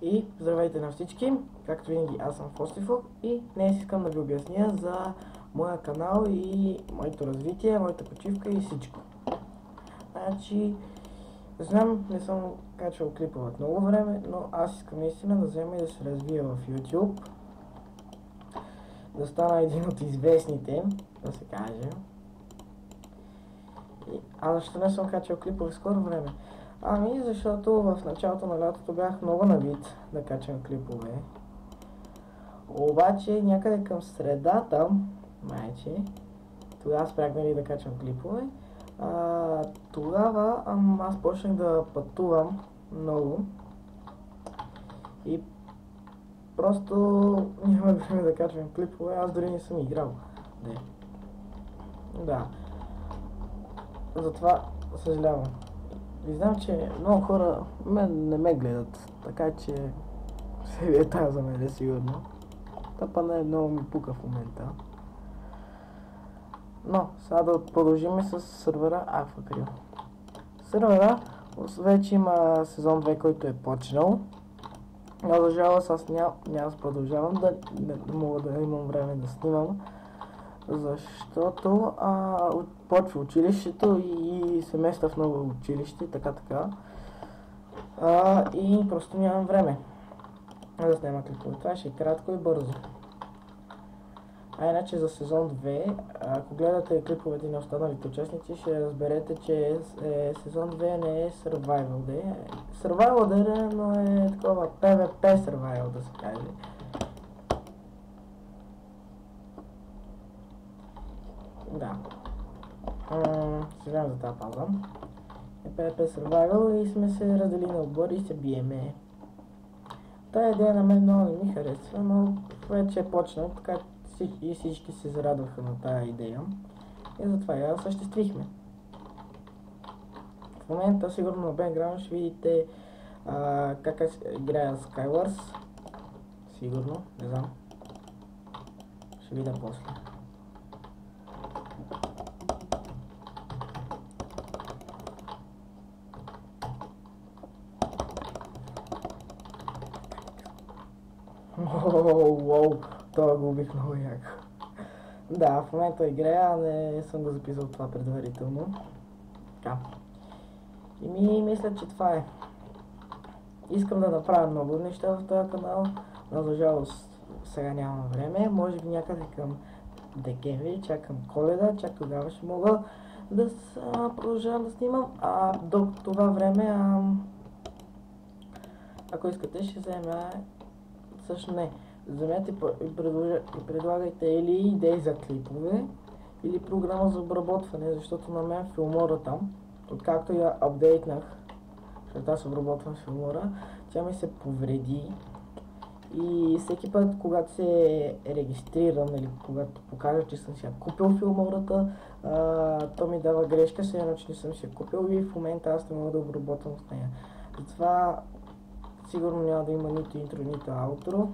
И здравейте на всички, както винаги аз съм Фостифов и днес искам да ви обясня за моя канал и моето развитие, моята почивка и всичко. Значи, знам, не съм качвал клипове от много време, но аз искам наистина да взема и да се развия в YouTube, да стана един от известните, да се каже. А защо не съм качвал клипове в скоро време? Ами, защото в началото на лятото бях много навид да качвам клипове. Обаче някъде към средата, майче, тогава спрях да качвам клипове. Тогава аз почнах да пътувам много и просто нямах време да качвам клипове, аз дори не съм играл. Да. Затова съжалявам. И знам, че много хора не ме гледат, така че се е тази за мен сигурно. Та не много ми пука в момента. Но, сега да продължим с сървъра Aquacryl. Сървъра вече има сезон 2, който е почнал. Но за жалост аз няма да продължавам, не мога да имам време да снимам. Защото почва училището и се местя в ново училище, така. И просто нямам време да снимам клипове. Това ще е кратко и бързо. Иначе за сезон 2, ако гледате клиповете на останалите участници, ще разберете, че сезон 2 не е Survival Day. Survival Day, но е такова PvP Survival, да се каже. Да. Съжалявам за тази пауза. Е PvP Survival и сме се разделили на отбори и се биеме. Тая идея на мен много не ми харесва, но вече е почнал, така и всички се зарадваха на тая идея. И затова я осъществихме. В момента сигурно на бекграунд ще видите как играя Skywars. Сигурно, не знам. Ще видя после. Воу, това го убих много яко. Да, в момента играя, не съм го записал това предварително. Така. И мисля, че това е. Искам да направя много неща в този канал, но за жалост сега нямам време. Може би някъде към декември, чак към Коледа, чак тогава ще мога да продължавам да снимам. До това време, ако искате, ще взема. Също не. Вземете и предлагайте или идеи за клипове, или програма за обработване, защото на мен филмора там, откакто я апдейтнах, защото аз обработвам филмора, тя ми се повреди и всеки път, когато се регистрирам или когато покажа, че съм си я купил филмората, то ми дава грешка, все едно, че не съм си я купил и в момента аз не мога да обработвам с нея. Затова сигурно няма да има нито интро, нито аутро.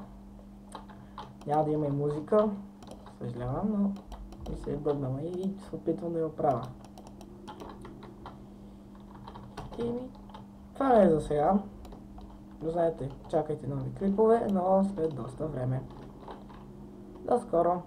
Няма да има и музика. Съжалявам, но ми се е бъднала и се опитвам да я оправя. Това е за сега. Знаете, чакайте нови клипове, но след доста време. До скоро!